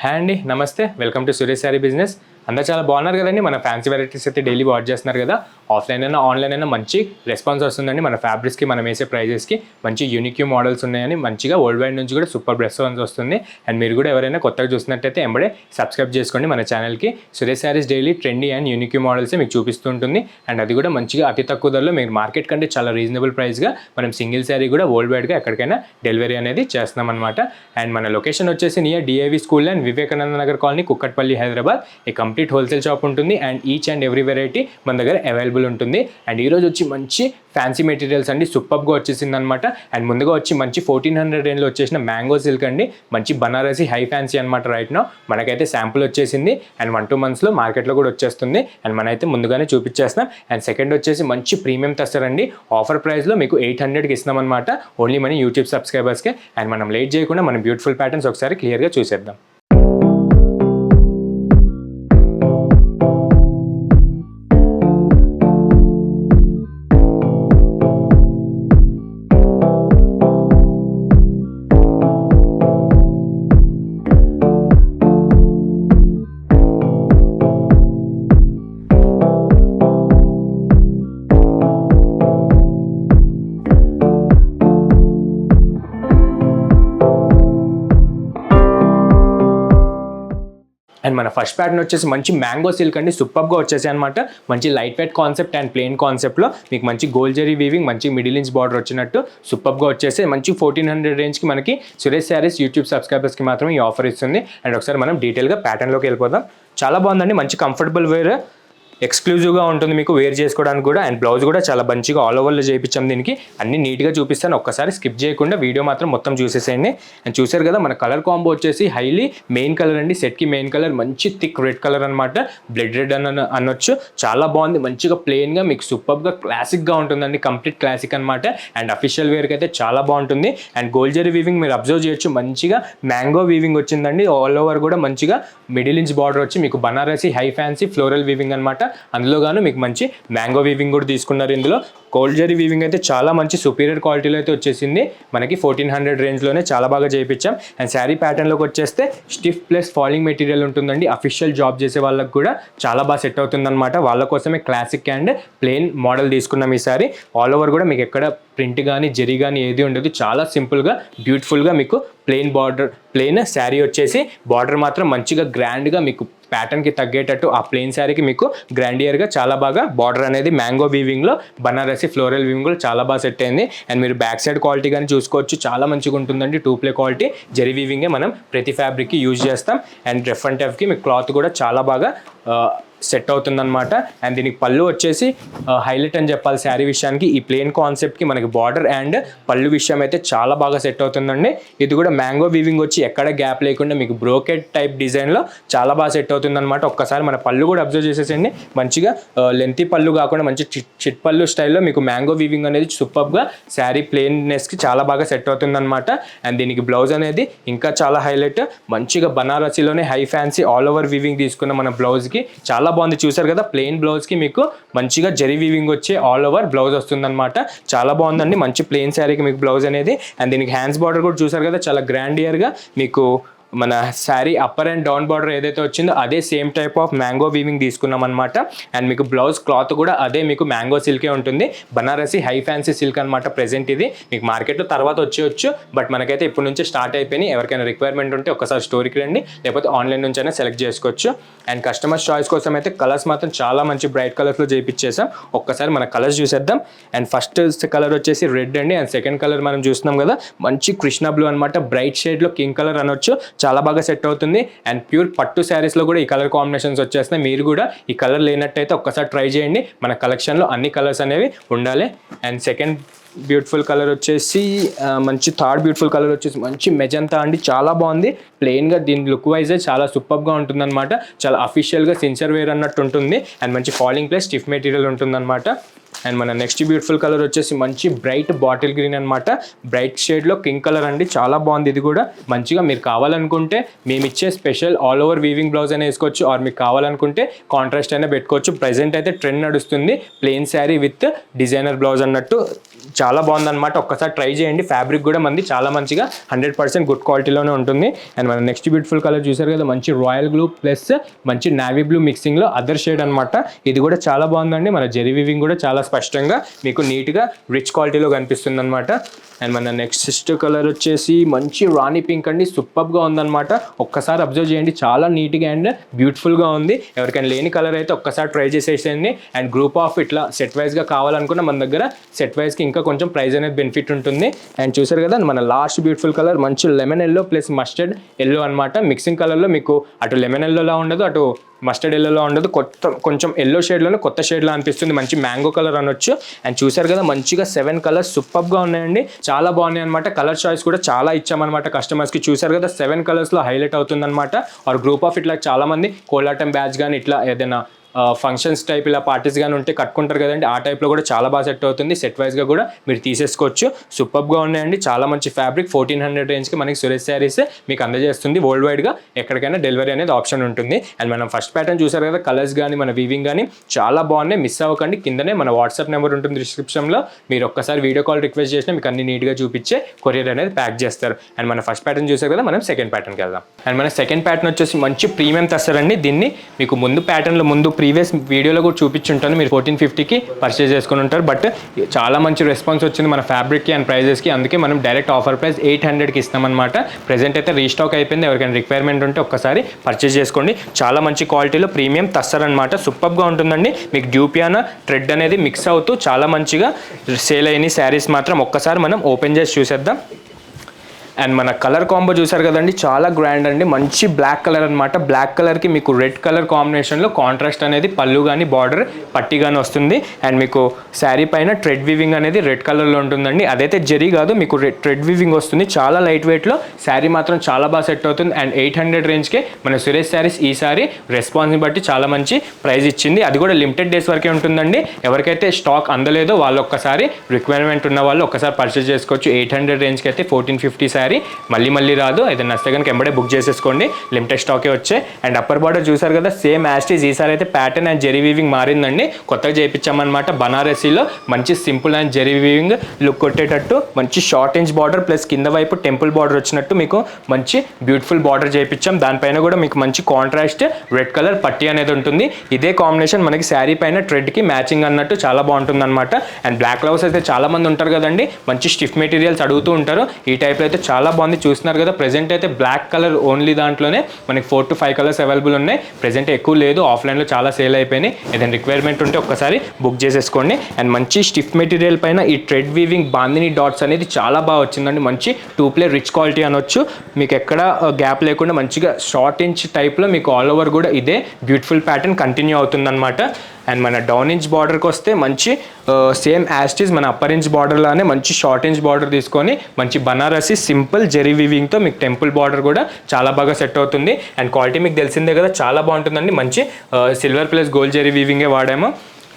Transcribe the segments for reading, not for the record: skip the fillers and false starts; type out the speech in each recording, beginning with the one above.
Hi అండి, నమస్తే. Welcome to Suresh sari business. అందరూ చాలా బాగున్నారు కదండి. మన ఫ్యాన్సీ వెరైటీస్ అయితే డైలీ వాచ్ చేస్తున్నారు కదా. ఆఫ్లైన్ అయినా ఆన్లైన్ అయినా మంచి రెస్పాన్స్ వస్తుందండి. మన ఫ్యాబ్రిక్స్కి మనం వేసే ప్రైజెస్కి మంచి యూనిక్ మోడల్స్ ఉన్నాయని మంచిగా వరల్డ్ వైడ్ నుంచి కూడా సూపర్ రెస్పాన్స్ వస్తుంది. అండ్ మీరు కూడా ఎవరైనా కొత్తగా చూసినట్టయితే ఎంబడే సబ్స్క్రైబ్ చేసుకోండి మన ఛానల్కి. Suresh saris daily trendy and unique models మీకు చూపిస్తూ ఉంటుంది. అండ్ అది కూడా మంచిగా అతి తక్కువ ధరలో మీరు మార్కెట్ కంటే చాలా రీజనబుల్ ప్రైస్గా మనం సింగిల్ శారీ కూడా వరల్డ్ వైడ్గా ఎక్కడికైనా డెలివరీ అనేది చేస్తున్నాం అనమాట. అండ్ మన లొకేషన్ వచ్చేసి near DIV school and Vivekananda Nagar colony, Kukatpally, Hyderabad. ఈ కంప్లీట్ హోల్సేల్ షాప్ ఉంటుంది. And each and every variety మన దగ్గర అవైలబుల్ ఉంటుంది. అండ్ ఈరోజు వచ్చి మంచి ఫ్యాన్సీ మెటీరియల్స్ అండి, సూపర్గా వచ్చేసింది అనమాట. అండ్ ముందుగా వచ్చి మంచి 1400 రేంజ్లో వచ్చేసిన మ్యాంగో సిల్క్ అండి, మంచి బనారసి హై ఫ్యాన్సీ అనమాట. రైట్ నో మనకైతే శాంపుల్ వచ్చేసింది. అండ్ 1-2 మంత్స్లో మార్కెట్లో కూడా వచ్చేస్తుంది. అండ్ మనైతే ముందుగానే చూపించేస్తున్నాం. అండ్ సెకండ్ వచ్చేసి మంచి ప్రీమియం టస్టర్ అండి, ఆఫర్ ప్రైస్లో మీకు 800కి ఇస్తున్నాం అనమాట, ఓన్లీ మన యూట్యూబ్ సబ్స్క్రైబర్స్కే. అండ్ మనం లేట్ చేయకుండా మన బ్యూటిఫుల్ ప్యాటర్న్స్ ఒకసారి క్లియర్గా చూసేద్దాం. అండ్ మన ఫస్ట్ ప్యాటర్న్ వచ్చేసి మంచి మ్యాంగో సిల్క్ అండి, సూపర్గా వచ్చేసాయి అనమాట. మంచి light weight concept and plain కాన్సెప్ట్లో మీకు మంచి గోల్డ్ జరీ వీవింగ్, మంచి మిడిల్ ఇంచ్ బార్డర్ వచ్చినట్టు సూపర్గా వచ్చేసి మంచి 1400 రేంజ్కి మనకి సురేష్ శారీస్ యూట్యూబ్ సబ్స్క్రైబర్స్కి మాత్రం ఈ ఆఫర్ ఇస్తుంది. అండ్ ఒకసారి మనం డీటెయిల్గా ప్యాటర్న్లోకి వెళ్ళిపోదాం. చాలా బాగుందండి, మంచి కంఫర్టబుల్ వేర్, ఎక్స్క్లూజివ్గా ఉంటుంది మీకు వేర్ చేసుకోవడానికి కూడా. అండ్ బ్లౌజ్ కూడా చాలా మంచిగా ఆల్ ఓవర్లో చేయించాం. దీనికి అన్ని నీట్గా చూపిస్తాను, ఒక్కసారి స్కిప్ చేయకుండా వీడియో మాత్రం మొత్తం చూసేసేయండి. అండ్ చూసారు కదా మన కలర్ కాంబో వచ్చేసి హైలీ మెయిన్ కలర్ అండి. సెట్కి మెయిన్ కలర్ మంచి థిక్ రెడ్ కలర్ అనమాట, బ్లడ్ రెడ్ అనొచ్చు. చాలా బాగుంది, మంచిగా ప్లెయిన్గా మీకు సూపర్గా క్లాసిక్గా ఉంటుందండి, కంప్లీట్ క్లాసిక్ అనమాట. అండ్ అఫీషియల్ వేర్కి అయితే చాలా బాగుంటుంది. అండ్ గోల్డ్ జరీ వీవింగ్ మీరు అబ్జర్వ్ చేయొచ్చు, మంచిగా మ్యాంగో వీవింగ్ వచ్చిందండి. ఆల్ ఓవర్ కూడా మంచిగా మిడిల్ ఇంచ్ బార్డర్ వచ్చి మీకు Banarasi high fancy floral weaving అనమాట. అందులో గాను మీకు మంచి మ్యాంగో వీవింగ్ కూడా తీసుకున్నారు. ఇందులో గోల్డ్ జరీ వీవింగ్ అయితే చాలా మంచి సుపీరియర్ క్వాలిటీలో అయితే వచ్చేసింది. మనకి 1400 రేంజ్లోనే చాలా బాగా చేయించాం. అండ్ శారీ ప్యాటర్న్లోకి వచ్చేస్తే స్టిఫ్ ప్లస్ ఫాలింగ్ మెటీరియల్ ఉంటుందండి. అఫీషియల్ జాబ్ చేసే వాళ్ళకి కూడా చాలా బాగా సెట్ అవుతుందన్నమాట. వాళ్ళ కోసమే క్లాసిక్ అండ్ ప్లెయిన్ మోడల్ తీసుకున్నాం ఈ సారీ. ఆల్ ఓవర్ కూడా మీకు ఎక్కడ ప్రింట్ కానీ జరీ కానీ ఏది ఉండదు, చాలా సింపుల్గా బ్యూటిఫుల్గా మీకు ప్లెయిన్ బార్డర్, ప్లెయిన్ శారీ వచ్చేసి బార్డర్ మాత్రం మంచిగా గ్రాండ్గా మీకు ప్యాటర్న్కి తగ్గేటట్టు ఆ ప్లెయిన్ శారీకి మీకు గ్రాండియర్గా చాలా బాగా బార్డర్ అనేది మ్యాంగో వీవింగ్లో బనారసి ఫ్లోరల్ వీవింగ్లో చాలా బాగా సెట్ అయింది. అండ్ మీరు బ్యాక్ సైడ్ క్వాలిటీ కానీ చూసుకోవచ్చు, చాలా మంచిగా ఉంటుందండి. 2 ప్లే క్వాలిటీ జరీ వీవింగే మనం ప్రతి ఫ్యాబ్రిక్కి యూజ్ చేస్తాం. అండ్ రఫ్ అండ్ టఫ్కి మీకు క్లాత్ కూడా చాలా బాగా సెట్ అవుతుందన్నమాట. అండ్ దీనికి పళ్ళు వచ్చేసి హైలైట్ అని చెప్పాలి శారీ విషయానికి. ఈ ప్లెయిన్ కాన్సెప్ట్కి మనకి బార్డర్ అండ్ పళ్ళు విషయం అయితే చాలా బాగా సెట్ అవుతుందండి. ఇది కూడా మ్యాంగో వీవింగ్ వచ్చి ఎక్కడ గ్యాప్ లేకుండా మీకు బ్రోకెట్ టైప్ డిజైన్లో చాలా బాగా సెట్ అవుతుందన్నమాట. ఒక్కసారి మన పళ్ళు కూడా అబ్జర్వ్ చేసేసండి, మంచిగా లెంతీ పళ్ళు కాకుండా మంచి చిట్ పళ్ళు స్టైల్లో మీకు మ్యాంగో వీవింగ్ అనేది సూపర్గా శారీ ప్లెయిన్నెస్కి చాలా బాగా సెట్ అవుతుందన్నమాట. అండ్ దీనికి బ్లౌజ్ అనేది ఇంకా చాలా హైలైట్, మంచిగా బనారసీలోనే high fancy all over weaving తీసుకున్న మన బ్లౌజ్కి చాలా బాగుంది. చూసారు కదా ప్లెయిన్ బ్లౌజ్కి మీకు మంచిగా జరీ వీవింగ్ వచ్చే ఆల్ ఓవర్ బ్లౌజ్ వస్తుందన్నమాట. చాలా బాగుందండి, మంచి ప్లెయిన్ శారీకి మీకు బ్లౌజ్ అనేది. అండ్ దీనికి హ్యాండ్స్ బార్డర్ కూడా చూసారు కదా, చాలా గ్రాండియర్గా మీకు మన sari upper and down border ఏదైతే వచ్చిందో అదే same type of mango weaving తీసుకున్నాం అనమాట. అండ్ మీకు బ్లౌజ్ క్లాత్ కూడా అదే మీకు మ్యాంగో సిల్కే ఉంటుంది, బనారసి హై ఫ్యాన్సీ సిల్క్ అనమాట. ప్రెజెంట్ ఇది మీకు మార్కెట్లో తర్వాత వచ్చేయచ్చు, బట్ మనకైతే ఇప్పటి నుంచే స్టార్ట్ అయిపోయినాయి. ఎవరికైనా రిక్వైర్మెంట్ ఉంటే ఒకసారి స్టోర్కి రండి, లేకపోతే ఆన్లైన్ నుంచి అయినా సెలెక్ట్ చేసుకోవచ్చు. అండ్ కస్టమర్స్ చాయిస్ కోసం అయితే కలర్స్ మాత్రం చాలా మంచి బ్రైట్ కలర్స్లో చేయించేసాం. ఒక్కసారి మన కలర్స్ చూసేద్దాం. అండ్ ఫస్ట్ కలర్ వచ్చేసి రెడ్ అండి. అండ్ సెకండ్ కలర్ మనం చూస్తున్నాం కదా, మంచి కృష్ణ బ్లూ అనమాట, బ్రైట్ షేడ్లో కింగ్ కలర్ అనొచ్చు, చాలా బాగా సెట్ అవుతుంది. అండ్ ప్యూర్ పట్టు శారీస్లో కూడా ఈ కలర్ కాంబినేషన్స్ వచ్చేస్తున్నాయి. మీరు కూడా ఈ కలర్ లేనట్టయితే ఒక్కసారి ట్రై చేయండి, మన కలెక్షన్లో అన్ని కలర్స్ అనేవి ఉండాలి. అండ్ సెకండ్ బ్యూటిఫుల్ కలర్ వచ్చేసి మంచి థర్డ్ బ్యూటిఫుల్ కలర్ వచ్చేసి మంచి మెజంతా అండి, చాలా బాగుంది. ప్లెయిన్గా దీని లుక్ వైజ్ చాలా సూపర్గా ఉంటుందన్నమాట. చాలా అఫీషియల్గా సిన్సియర్ వేర్ అన్నట్టు ఉంటుంది. అండ్ మంచి ఫాలింగ్ ప్లస్ స్టిఫ్ మెటీరియల్ ఉంటుందన్నమాట. అండ్ మన నెక్స్ట్ బ్యూటిఫుల్ కలర్ వచ్చేసి మంచి బ్రైట్ బాటిల్ గ్రీన్ అనమాట, బ్రైట్ షేడ్లో కింగ్ కలర్ అండి, చాలా బాగుంది. ఇది కూడా మంచిగా మీరు కావాలనుకుంటే మేము ఇచ్చే special all over weaving blouse అయినా వేసుకోవచ్చు, ఆర్ మీకు కావాలనుకుంటే కాంట్రాస్ట్ అయినా పెట్టుకోవచ్చు. ప్రెజెంట్ అయితే ట్రెండ్ నడుస్తుంది plain sari with designer blouse అన్నట్టు. చాలా బాగుందన్నమాట. ఒక్కసారి ట్రై చేయండి. ఫ్యాబ్రిక్ కూడా మంది చాలా మంచిగా 100% గుడ్ క్వాలిటీలోనే ఉంటుంది. అండ్ మన నెక్స్ట్ బ్యూటిఫుల్ కలర్ చూసారు కదా, మంచి రాయల్ బ్లూ ప్లస్ మంచి నావీ బ్లూ మిక్సింగ్లో అదర్ షేడ్ అనమాట. ఇది కూడా చాలా బాగుందండి. మన జెరీ వీవింగ్ కూడా చాలా స్పష్టంగా మీకు నీట్గా రిచ్ క్వాలిటీలో కనిపిస్తుంది అనమాట. అండ్ మన నెక్స్ట్ కలర్ వచ్చేసి మంచి రాణి పింక్ అండి. సూపర్గా ఉందన్నమాట. ఒక్కసారి అబ్జర్వ్ చేయండి, చాలా నీట్గా అండ్ బ్యూటిఫుల్గా ఉంది. ఎవరికైనా లేని కలర్ అయితే ఒక్కసారి ట్రై చేసేసేయండి. అండ్ గ్రూప్ ఆఫ్ ఇట్లా సెట్ వైజ్గా కావాలనుకున్న మన దగ్గర సెట్ వైజ్కి ఇంకా కొంచెం ప్రైస్ అనేది బెనిఫిట్ ఉంటుంది. అండ్ చూసారు కదా, మన లాస్ట్ బ్యూటిఫుల్ కలర్ మంచి lemon yellow plus mustard yellow అనమాట. మిక్సింగ్ కలర్లో మీకు అటు లెమన్ ఎల్లోలా ఉండదు, అటు మస్టర్డ్ ఎల్లోలో ఉండదు, కొంచెం ఎల్లో షేడ్లోనే కొత్త షేడ్లో అనిపిస్తుంది. మంచి మ్యాంగో కలర్ అనొచ్చు. అండ్ చూసారు కదా, మంచిగా 7 కలర్స్ సూపర్గా ఉన్నాయండి. చాలా బాగున్నాయి అనమాట. కలర్ చాయిస్ కూడా చాలా ఇచ్చామన్నమాట కస్టమర్స్కి. చూసారు కదా, 7 కలర్స్లో హైలైట్ అవుతుంది అనమాట. ఆర్ గ్రూప్ ఆఫ్ ఇట్లా చాలా మంది కోలాటం బ్యాచ్ కానీ ఇట్లా ఏదైనా ఫంక్షన్స్ టైప్ ఇలా పార్టీస్ కానీ ఉంటే కట్టుకుంటారు కదండి, ఆ టైప్లో కూడా చాలా బాగా సెట్ అవుతుంది. సెట్ వైజ్గా కూడా మీరు తీసేసుకోవచ్చు. సూపర్గా ఉన్నాయండి. చాలా మంచి ఫ్యాబ్రిక్ 1400 రేంజ్కి మనకి సురేష్ శారీస్ మీకు అందజేస్తుంది. వరల్డ్ వైడ్గా ఎక్కడికైనా డెలివరీ అనేది ఆప్షన్ ఉంటుంది. అండ్ మనం ఫస్ట్ ప్యాటర్న్ చూసారు కదా, కలర్స్ కానీ మన వీవింగ్ కానీ చాలా బాగున్నాయి. మిస్ అవ్వకండి. కిందనే మన వాట్సాప్ నెంబర్ ఉంటుంది డిస్క్రిప్షన్లో. మీరు ఒక్కసారి వీడియో కాల్ రిక్వెస్ట్ చేసినా మీకు అన్ని నీట్గా చూపించే కొరియర్ అనేది ప్యాక్ చేస్తారు. అండ్ మన ఫస్ట్ ప్యాటర్న్ చూసారు కదా, మనం సెకండ్ ప్యాటర్న్కి వెళ్దాం. అండ్ మన సెకండ్ ప్యాటర్న్ వచ్చేసి మంచి ప్రీమియం తస్తారండి. దీన్ని మీకు ముందు ప్యాటర్న్లో ప్రీవియస్ వీడియోలో కూడా చూపించుంటాను. మీరు 1450కి పర్చేజ్ చేసుకుని ఉంటారు. బట్ చాలా మంచి రెస్పాన్స్ వచ్చింది మన ఫ్యాబ్రిక్కి అండ్ ప్రైజెస్కి. అందుకే మనం డైరెక్ట్ ఆఫర్ ప్రైస్ 800కి ఇస్తామన్నమాట. ప్రెజెంట్ అయితే రీస్టాక్ అయిపోయింది. ఎవరికైనా రిక్వైర్మెంట్ ఉంటే ఒక్కసారి పర్చేజ్ చేసుకోండి. చాలా మంచి క్వాలిటీలో ప్రీమియం తస్సర్ అనమాట. సూపర్గా ఉంటుందండి. మీకు డ్యూపియానా థ్రెడ్ అనేది మిక్స్ అవుతూ చాలా మంచిగా సేల్ అయిన శారీస్ మాత్రం ఒక్కసారి మనం ఓపెన్ చేసి చూసేద్దాం. అండ్ మన కలర్ కాంబో చూసారు కదండి, చాలా గ్రాండ్ అండి. మంచి బ్లాక్ కలర్ అనమాట. బ్లాక్ కలర్కి మీకు రెడ్ కలర్ కాంబినేషన్లో కాంట్రాస్ట్ అనేది పళ్ళు కానీ బార్డర్ పట్టి కానీ వస్తుంది. అండ్ మీకు శారీ పైన థ్రెడ్ వీవింగ్ అనేది రెడ్ కలర్లో ఉంటుందండి. అదైతే జరీ కాదు, మీకు థ్రెడ్ వీవింగ్ వస్తుంది. చాలా లైట్ వెయిట్లో శారీ మాత్రం చాలా బాగా సెట్ అవుతుంది. అండ్ 800 రేంజ్కే మన సురేష్ శారీస్ ఈసారి రెస్పాన్స్ని బట్టి చాలా మంచి ప్రైస్ ఇచ్చింది. అది కూడా లిమిటెడ్ డేస్ వరకే ఉంటుందండి. ఎవరికైతే స్టాక్ అందలేదో వాళ్ళు ఒక్కసారి రిక్వైర్మెంట్ ఉన్న వాళ్ళు ఒక్కసారి పర్చేస్ చేసుకోవచ్చు. 800 రేంజ్కి అయితే 1450 శారీ మళ్ళీ రాదు. అయితే నచ్చితే కనుక ఎంబడే బుక్ చేసేసుకోండి. లిమిటెడ్ స్టాకే వచ్చాయి. అండ్ అప్పర్ బార్డర్ చూసారు కదా, సేమ్ యాస్టీస్. ఈసారి అయితే ప్యాటర్న్ అండ్ జెరీ వీవింగ్ మారిందండి. కొత్తగా చేయించామన్నమాట. బనారసీలో మంచి simple and zari weaving look కొట్టేటట్టు మంచి షార్ట్ ఇంచ్ బార్డర్ ప్లస్ కింద వైపు టెంపుల్ బార్డర్ వచ్చినట్టు మీకు మంచి బ్యూటిఫుల్ బార్డర్ చేయించాం. దానిపైన కూడా మీకు మంచి కాంట్రాస్ట్ రెడ్ కలర్ పట్టీ అనేది ఉంటుంది. ఇదే కాంబినేషన్ మనకి శారీ పైన థ్రెడ్కి మ్యాచింగ్ అన్నట్టు చాలా బాగుంటుంది అనమాట. అండ్ బ్లాక్ లవర్స్ అయితే చాలా మంది ఉంటారు కదండి, మంచి స్టిఫ్ మెటీరియల్స్ అడుగుతూ ఉంటారు. ఈ టైప్లో అయితే చాలా బాగుంది. చూస్తున్నారు కదా, ప్రెజెంట్ అయితే బ్లాక్ కలర్ ఓన్లీ దాంట్లోనే మనకి 4 to 5 కలర్స్ అవైలబుల్ ఉన్నాయి. ప్రెజెంట్ ఎక్కువ లేదు, ఆఫ్లైన్లో చాలా సేల్ అయిపోయినాయి. ఏదైనా రిక్వైర్మెంట్ ఉంటే ఒక్కసారి బుక్ చేసేసుకోండి. అండ్ మంచి స్టిఫ్ మెటీరియల్ పైన ఈ థ్రెడ్ వీవింగ్ బాందిని డాట్స్ అనేది చాలా బాగా వచ్చిందండి. మంచి 2 రిచ్ క్వాలిటీ అనొచ్చు. మీకు ఎక్కడ గ్యాప్ లేకుండా మంచిగా షార్ట్ ఇంచ్ టైప్లో మీకు ఆల్ ఓవర్ కూడా ఇదే బ్యూటిఫుల్ ప్యాటర్న్ కంటిన్యూ అవుతుందన్నమాట. అండ్ మన డౌన్ ఇంచ్ బార్డర్కి వస్తే మంచి సేమ్ యాస్టీస్ మన అప్పర్ ఇంచ్ బార్డర్లానే మంచి షార్ట్ ఇంచ్ బార్డర్ తీసుకొని మంచి బనారసి సింపుల్ జెరీ వీవింగ్తో మీకు టెంపుల్ బార్డర్ కూడా చాలా బాగా సెట్ అవుతుంది. అండ్ క్వాలిటీ మీకు తెలిసిందే కదా, చాలా బాగుంటుందండి. మంచి సిల్వర్ ప్లస్ గోల్డ్ జెరీ వీవింగే వాడాము.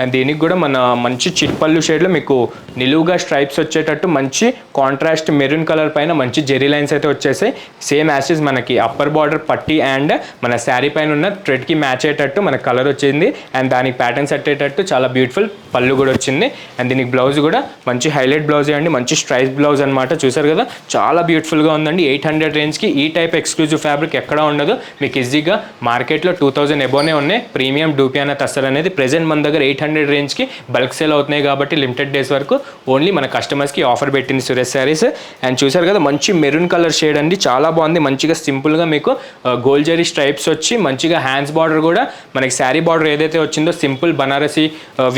అండ్ దీనికి కూడా మన మంచి చిట్పల్లు షేడ్లో మీకు నిలువుగా స్ట్రైప్స్ వచ్చేటట్టు మంచి కాంట్రాస్ట్ మెరూన్ కలర్ పైన మంచి జెరీ లైన్స్ అయితే వచ్చేసాయి. సేమ్ యాషెస్ మనకి అప్పర్ బార్డర్ పట్టి అండ్ మన శారీ పైన ఉన్న థ్రెడ్కి మ్యాచ్ అయ్యేటట్టు మన కలర్ వచ్చింది. అండ్ దానికి ప్యాటర్న్ సెట్ అయ్యేటట్టు చాలా బ్యూటిఫుల్ పళ్ళు కూడా వచ్చింది. అండ్ దీనికి బ్లౌజ్ కూడా మంచి హైలైట్ బ్లౌజ్ అండి, మంచి స్ట్రైప్ బ్లౌజ్ అనమాట. చూసారు కదా, చాలా బ్యూటిఫుల్గా ఉందండి. 800 రేంజ్కి ఈ టైప్ ఎక్స్క్లూజివ్ ఫ్యాబ్రిక్ ఎక్కడ ఉండదు. మీకు ఈజీగా మార్కెట్లో 2000 ఎబోనే ఉన్నాయి. ప్రీమియం డూపియానా తస్సర్ అనేది ప్రెజెంట్ మన దగ్గర 800 రేంజ్కి బల్క్ సేల్ అవుతున్నాయి కాబట్టి లిమిటెడ్ డేస్ వరకు ఓన్లీ మన కస్టమర్స్కి ఆఫర్ పెట్టింది సురేష్ శారీస్. అండ్ చూసారు కదా, మంచి మెరూన్ కలర్ షేడ్ అండి, చాలా బాగుంది. మంచిగా సింపుల్గా మీకు గోల్డ్ జరీ స్ట్రైప్స్ వచ్చి మంచిగా హ్యాండ్స్ బార్డర్ కూడా మనకి శారీ బార్డర్ ఏదైతే వచ్చిందో simple Banarasi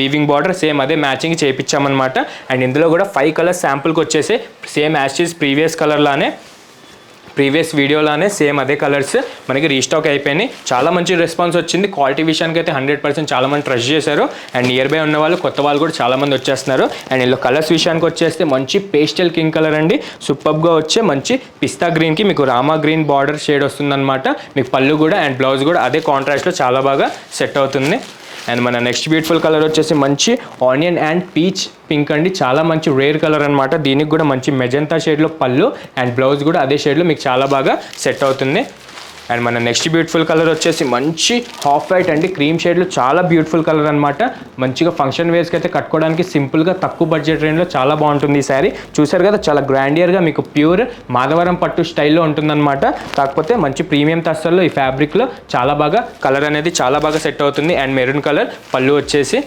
weaving border same అదే మ్యాచింగ్ చేయించామన్నమాట. అండ్ ఇందులో కూడా 5 కలర్స్ శాంపుల్కి వచ్చేసి సేమ్ యాస్టీస్ ప్రీవియస్ వీడియోలోనే సేమ్ అదే కలర్స్ మనకి రీస్టాక్ అయిపోయినాయి. చాలా మంచి రెస్పాన్స్ వచ్చింది. క్వాలిటీ విషయానికి అయితే 100% చాలా మంది ట్రస్ట్ చేశారు. అండ్ నియర్ బై ఉన్న వాళ్ళు కొత్త వాళ్ళు కూడా చాలా మంది వచ్చేస్తున్నారు. అండ్ ఇందులో కలర్స్ విషయానికి వచ్చేస్తే మంచి పేస్టల్ కింగ్ కలర్ అండి, సూపర్గా వచ్చే మంచి పిస్తా గ్రీన్కి మీకు రామా గ్రీన్ బార్డర్ షేడ్ వస్తుందన్నమాట. మీకు పళ్ళు కూడా అండ్ బ్లౌజ్ కూడా అదే కాంట్రాస్ట్లో చాలా బాగా సెట్ అవుతుంది. అండ్ మన నెక్స్ట్ బ్యూటిఫుల్ కలర్ వచ్చేసి మంచి ఆనియన్ అండ్ పీచ్ పింక్ అండి, చాలా మంచి రేర్ కలర్ అనమాట. దీనికి కూడా మంచి మెజంతా షేడ్లో పళ్ళు అండ్ బ్లౌజ్ కూడా అదే షేడ్లో మీకు చాలా బాగా సెట్ అవుతుంది. అండ్ మన నెక్స్ట్ బ్యూటిఫుల్ కలర్ వచ్చేసి మంచి హాఫ్ వైట్ అండి, క్రీమ్ షేడ్లో చాలా బ్యూటిఫుల్ కలర్ అనమాట. మంచిగా ఫంక్షన్ వేర్స్కి అయితే కట్టుకోవడానికి సింపుల్గా తక్కువ బడ్జెట్ రేంజ్లో చాలా బాగుంటుంది ఈ శారీ. చూసారు కదా చాలా గ్రాండియర్గా మీకు ప్యూర్ మాధవరం పట్టు స్టైల్లో ఉంటుందన్నమాట. కాకపోతే మంచి ప్రీమియం తస్సర్లో ఈ ఫ్యాబ్రిక్లో చాలా బాగా కలర్ అనేది చాలా బాగా సెట్ అవుతుంది. అండ్ మెరూన్ కలర్ పళ్ళు వచ్చేసి.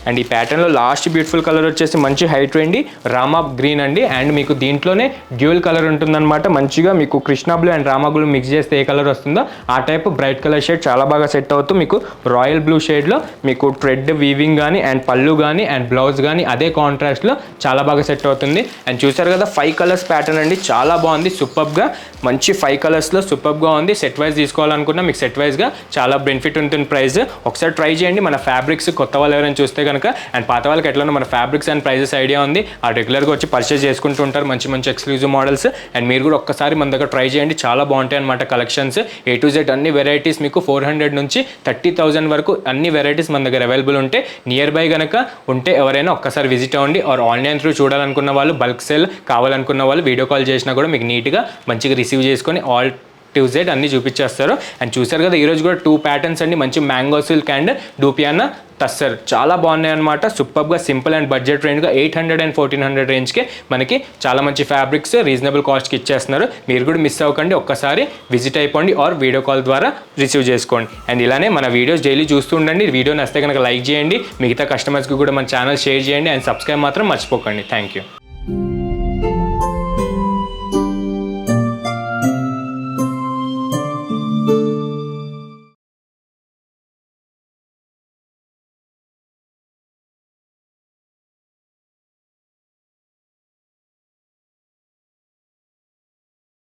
అండ్ ఈ ప్యాటర్న్లో లాస్ట్ బ్యూటిఫుల్ కలర్ వచ్చేసి మంచి హైట్ వెండి రామా గ్రీన్ అండి. అండ్ మీకు దీంట్లోనే డ్యూయల్ కలర్ ఉంటుందన్నమాట. మంచిగా మీకు Krishna blue and Rama blue mix చేస్తే ఏ కలర్ వస్తుందో ఆ టైప్ బ్రైట్ కలర్ షేడ్ చాలా బాగా సెట్ అవుతూ మీకు రాయల్ బ్లూ షేడ్లో మీకు థ్రెడ్ వీవింగ్ కానీ అండ్ పళ్ళు కానీ అండ్ బ్లౌజ్ కానీ అదే కాంట్రాస్ట్లో చాలా బాగా సెట్ అవుతుంది. అండ్ చూసారు కదా 5 కలర్స్ ప్యాటర్న్ అండి, చాలా బాగుంది. సూపర్గా మంచి 5 కలర్స్లో సూపర్గా ఉంది. సెట్ వైజ్ తీసుకోవాలనుకున్నా మీకు సెట్ వైజ్గా చాలా బెనిఫిట్ ఉంటుంది. ప్రైస్ ఒకసారి ట్రై చేయండి. మన ఫ్యాబ్రిక్స్ కొత్త వాళ్ళు ఎవరైనా చూస్తే కనుక అండ్ పాత వాళ్ళకి ఎట్లా మన ఫ్యాబ్రిక్స్ అండ్ ప్రైజెస్ ఐడియా ఉంది, ఆ రెగ్యులర్గా వచ్చి పర్చేస్ చేసుకుంటూ ఉంటారు మంచి మంచి ఎక్స్క్లూజివ్ మోడల్స్. అండ్ మీరు కూడా ఒక్కసారి మన దగ్గర ట్రై చేయండి, చాలా బాగుంటాయి అనమాట కలెక్షన్స్. A to Z అన్ని వెరైటీస్ మీకు 400 నుంచి 30,000 వరకు అన్ని వెరైటీస్ మన దగ్గర అవైలబుల్ ఉంటాయి. నియర్ బై కనుక ఉంటే ఎవరైనా ఒక్కసారి విజిట్ అవ్వండి. ఆర్ ఆన్లైన్ త్రూ చూడాలనుకున్న వాళ్ళు, బల్క్ సేల్ కావాలనుకున్న వాళ్ళు వీడియో కాల్ చేసినా కూడా మీకు నీట్గా మంచిగా రిసీవ్ చేసుకొని ఆల్ to Z అన్ని చూపించేస్తారు. అండ్ చూసారు కదా ఈరోజు కూడా 2 ప్యాటర్న్స్ అండి, మంచి మ్యాంగో సిల్క్ అండ్ డూపియానా టస్సర్ చాలా బాగున్నాయి అనమాట. సూపర్గా సింపుల్ అండ్ బడ్జెట్ రేంజ్గా 800 and 1400 రేంజ్కే మనకి చాలా మంచి ఫ్యాబ్రిక్స్ రీజనబుల్ కాస్ట్కి ఇచ్చేస్తున్నారు. మీరు కూడా మిస్ అవ్వకండి, ఒక్కసారి విజిట్ అయిపోండి ఆర్ వీడియో కాల్ ద్వారా రిసీవ్ చేసుకోండి. అండ్ ఇలానే మన వీడియోస్ డైలీ చూస్తూ ఉండండి. వీడియో నచ్చితే కనుక లైక్ చేయండి, మిగతా కస్టమర్స్కి కూడా మన ఛానల్ షేర్ చేయండి అండ్ సబ్స్క్రైబ్ మాత్రం మర్చిపోకండి. Thank you.